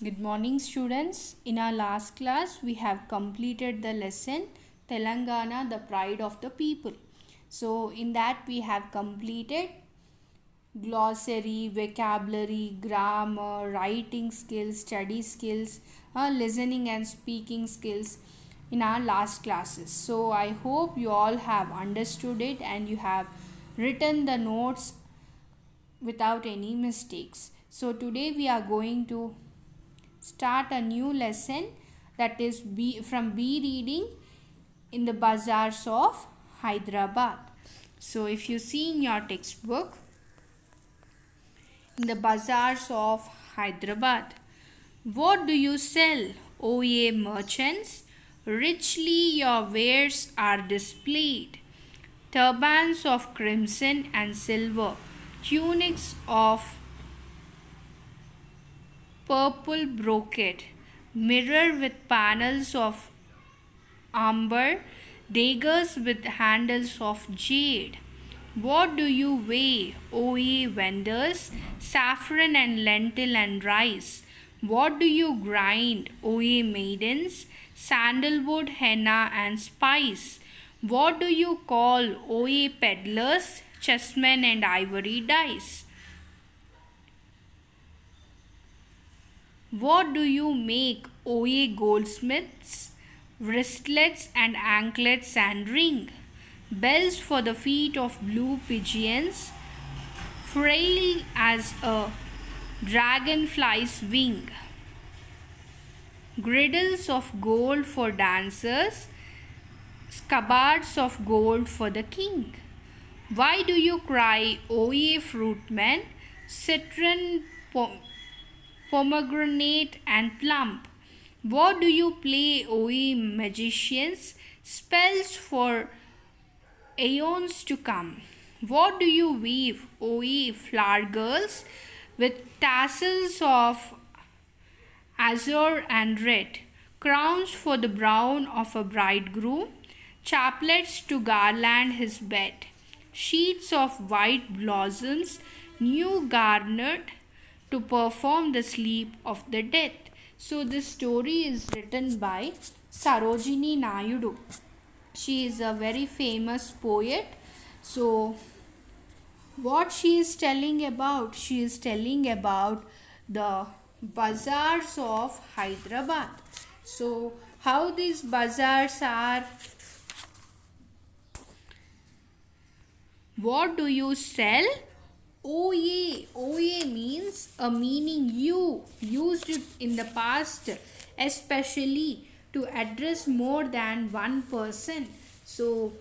Good morning, students. In our last class, we have completed the lesson Telangana, the pride of the people. So, in that, we have completed glossary, vocabulary, grammar, writing skills, study skills, listening and speaking skills in our last classes. So, I hope you all have understood it and you have written the notes without any mistakes. So, today we are going to start a new lesson, that is from B reading in the bazaars of Hyderabad. So if you see in your textbook, in the bazaars of Hyderabad, what do you sell, O ye merchants? Richly your wares are displayed, turbans of crimson and silver, tunics of purple brocade, mirror with panels of amber, daggers with handles of jade. What do you weigh, O ye vendors? Saffron and lentil and rice. What do you grind, O ye maidens? Sandalwood, henna and spice. What do you call, O ye peddlers? Chessmen and ivory dice. What do you make, O ye goldsmiths? Wristlets and anklets and ring. Bells for the feet of blue pigeons, frail as a dragonfly's wing. Griddles of gold for dancers, scabbards of gold for the king. Why do you cry, O ye fruitmen? Citron, pomegranate and plum. What do you play, O ye magicians? Spells for aeons to come. What do you weave, O ye flower girls? With tassels of azure and red, crowns for the brown of a bridegroom, chaplets to garland his bed, sheets of white blossoms, new garnered to perform the sleep of the dead. So this story is written by Sarojini Naidu. She is a very famous poet. So what she is telling about? She is telling about the bazaars of Hyderabad. So how these bazaars are? What do you sell? Oye. Oye means a meaning you used it in the past, especially to address more than one person. So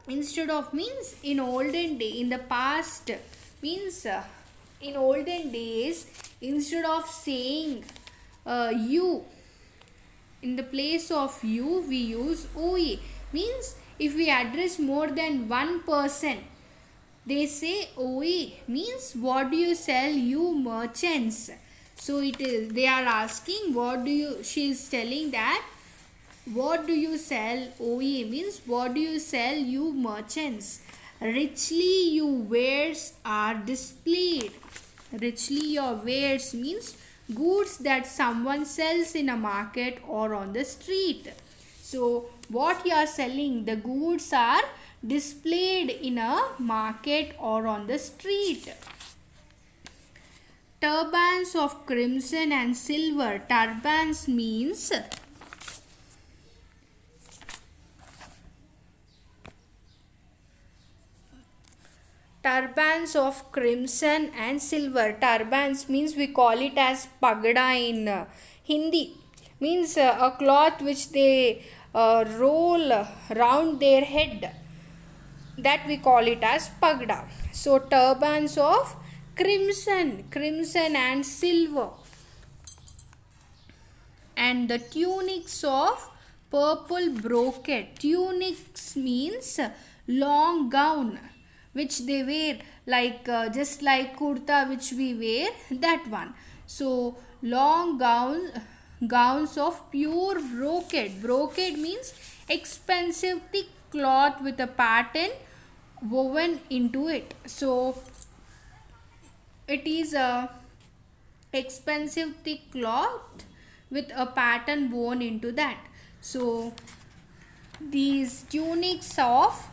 instead of means in olden day, in the past means in olden days, instead of saying you, in the place of you we use oye. Means if we address more than one person, they say oye, means what do you sell, you merchants. So it is, they are asking what do you, she is telling that what do you sell, oye, means what do you sell, you merchants. Richly your wares are displayed. Richly your wares means goods that someone sells in a market or on the street. So what you are selling, the goods are displayed in a market or on the street. Turbans of crimson and silver. Turbans means turbans of crimson and silver. Turbans means we call it as pagda in Hindi. Means a cloth which they roll round their head, that we call it as pagda. So turbans of crimson and silver, and the tunics of purple brocade. Tunics means long gown which they wear, like just like kurta which we wear, that one. So long gowns of pure brocade. Brocade means expensive thick cloth with a pattern woven into it. So it is a expensive thick cloth with a pattern woven into that. So these tunics of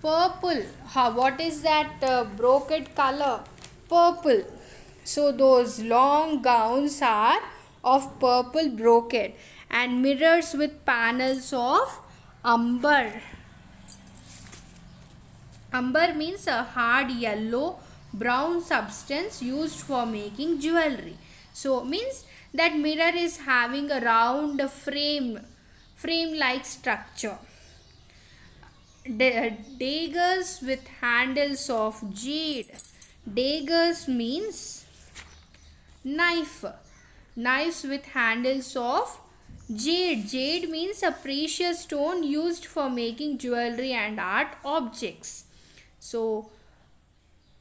purple, what is that brocade color? Purple. So those long gowns are of purple brocade and mirrors with panels of umber. Umber means a hard yellow brown substance used for making jewelry. So means that mirror is having a round frame like structure. Daggers with handles of jade. Daggers means knife. Knives with handles of jade. Jade means a precious stone used for making jewelry and art objects. So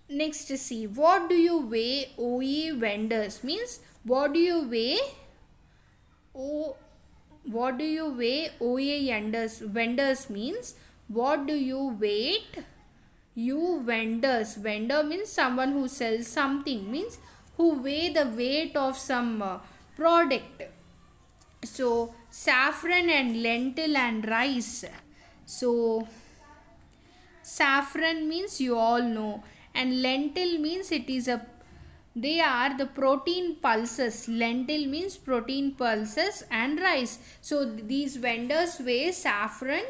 next, see, what do you weigh, O ye vendors? Means what do you weigh? What do you weigh, O ye vendors? Vendors means what do you weight? You vendors. Vendor means someone who sells something. Means who weigh the weight of some product. So saffron and lentil and rice. So saffron means you all know, and lentil means they are the protein pulses. Lentil means protein pulses and rice. So these vendors weigh saffron,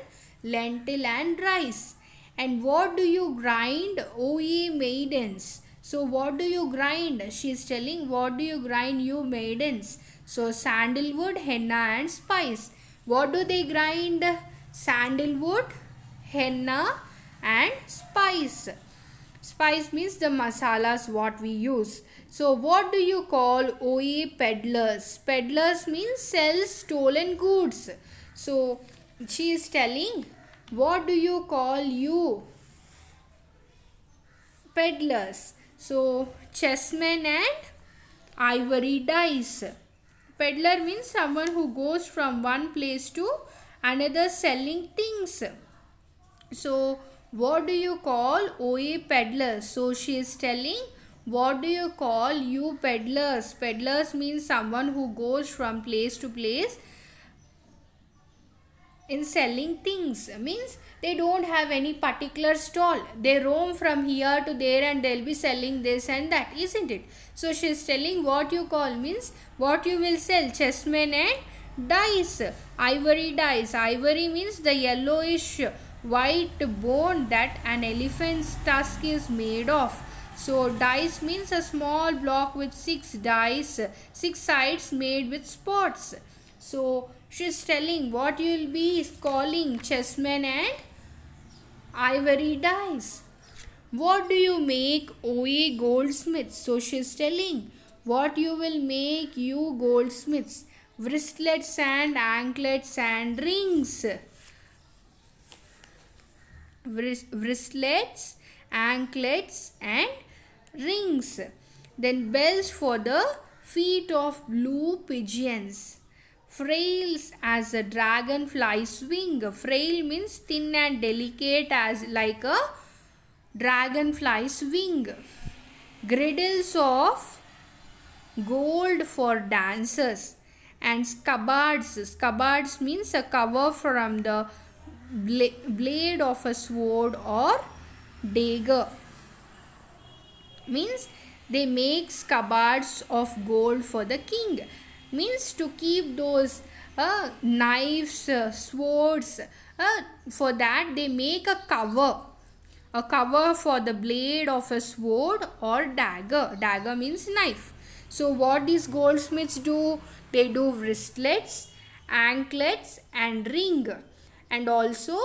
lentil and rice. And what do you grind, O ye maidens? So what do you grind? She is telling, what do you grind, you maidens? So sandalwood, henna and spice. What do they grind? Sandalwood, henna and spice. Spice means the masalas what we use. So what do you call, O ye peddlers? Peddlers means sells stolen goods. So she is telling, what do you call you peddlers? So chessmen and ivory dice. Peddler means someone who goes from one place to another selling things. So what do you call, O ye peddlers? So she is telling, what do you call you peddlers? Peddlers means someone who goes from place to place in selling things. Means they don't have any particular stall. They roam from here to there and they'll be selling this and that, isn't it? So she is telling, what you call means what you will sell. Chessmen and dice. Ivory dice. Ivory means the yellowish white bone that an elephant's tusk is made of. So dice means a small block with 6 dice, 6 sides made with spots. So she is telling what you will be calling chessmen and ivory dice. What do you make, O ye goldsmiths? So she is telling what you will make, you goldsmiths. Wristlets and anklets and rings. Wristlets, anklets and rings. Then bells for the feet of blue pigeons. Frails as a dragonfly's wing. Frail means thin and delicate as like a dragonfly's wing. Girdles of gold for dancers. And scabbards. Scabbards means a cover from the blade of a sword or dagger. Means they make scabbards of gold for the king. Means to keep those knives, swords. For that they make a cover. A cover for the blade of a sword or dagger. Dagger means knife. So what these goldsmiths do? They do wristlets, anklets and ring. And also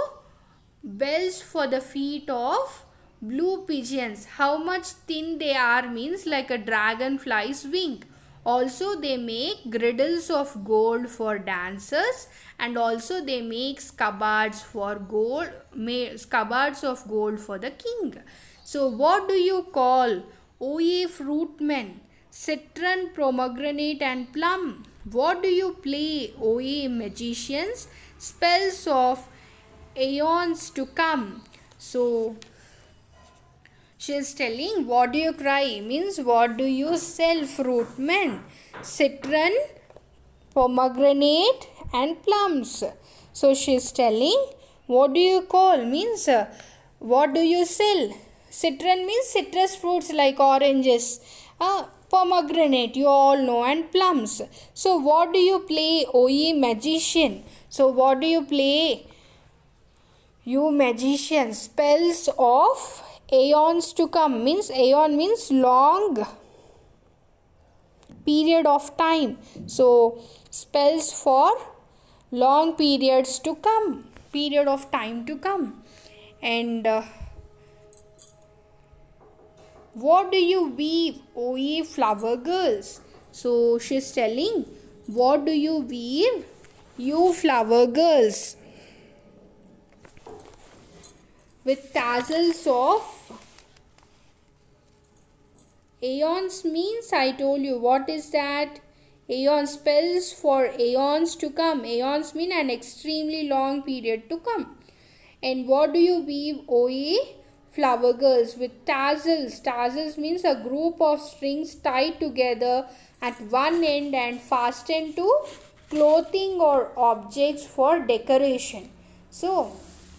bells for the feet of blue pigeons. How much thin they are means like a dragonfly's wing. Also they make girdles of gold for dancers, and also they make scabbards for gold, scabbards of gold for the king. So what do you call, O ye fruitmen? Citron, pomegranate and plum. What do you play, O ye magicians? Spells of aeons to come. So She is telling, what do you cry? Means, what do you sell? Fruit men. Citron, pomegranate and plums. So she is telling, what do you call? Means, what do you sell? Citron means citrus fruits like oranges. Pomegranate, you all know, and plums. So what do you play, O ye magician? So what do you play, you magician? Spells of aeons to come. Means, aeon means long period of time. So spells for long periods to come, period of time to come. And what do you weave, O ye flower girls? So she is telling, what do you weave, you flower girls? With tassels of aeons means, I told you, what is that? Aeon, spells for aeons to come. Aeons mean an extremely long period to come. And what do you weave, O ye flower girls? With tassels. Tassels means a group of strings tied together at one end and fastened to clothing or objects for decoration. So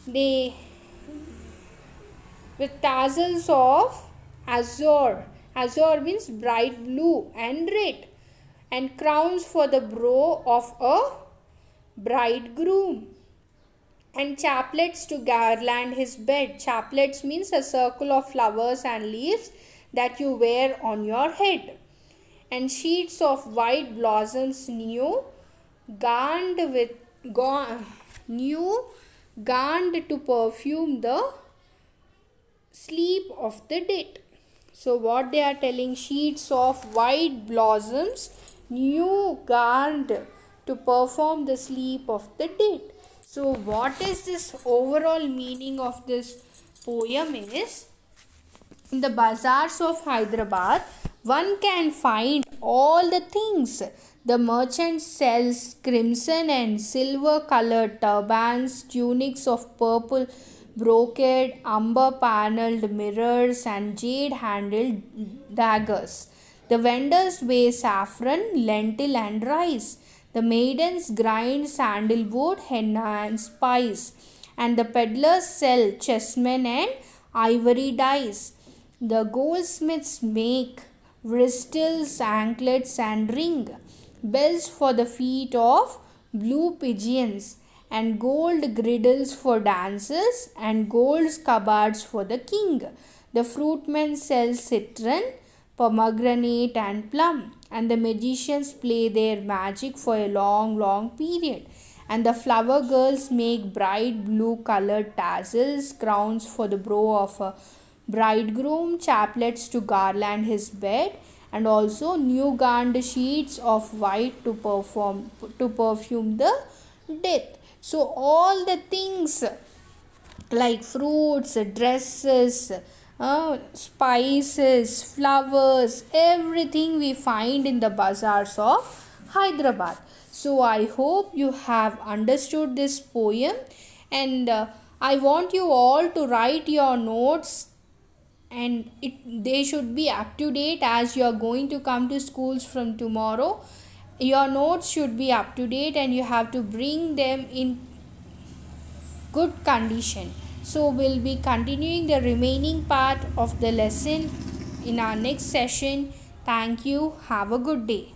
they with tassels of azure. Azure means bright blue and red. And crowns for the brow of a bridegroom. And chaplets to garland his bed. Chaplets means a circle of flowers and leaves that you wear on your head. And sheets of white blossoms new garned to perfume the sleep of the dead. So what they are telling, sheets of white blossoms new garned to perform the sleep of the dead. So what is this overall meaning of this poem is, in the bazaars of Hyderabad, one can find all the things. The merchant sells crimson and silver colored turbans, tunics of purple brocade, amber panelled mirrors and jade handled daggers. The vendors weigh saffron, lentil and rice. The maidens grind sandalwood, henna and spice. And the peddlers sell chessmen and ivory dice. The goldsmiths make wristles, anklets and ring, bells for the feet of blue pigeons, and gold griddles for dances, and gold cupboards for the king. The fruitmen sell citron, pomegranate and plum, and the magicians play their magic for a long period. And the flower girls make bright blue colored tassels, crowns for the brow of a bridegroom, chaplets to garland his bed, and also new garned sheets of white to perfume the death. So all the things like fruits, dresses, spices, flowers, everything we find in the bazaars of Hyderabad. So I hope you have understood this poem, and I want you all to write your notes, and they should be up to date as you are going to come to schools from tomorrow. Your notes should be up to date and you have to bring them in good condition. So we'll be continuing the remaining part of the lesson in our next session. Thank you. Have a good day.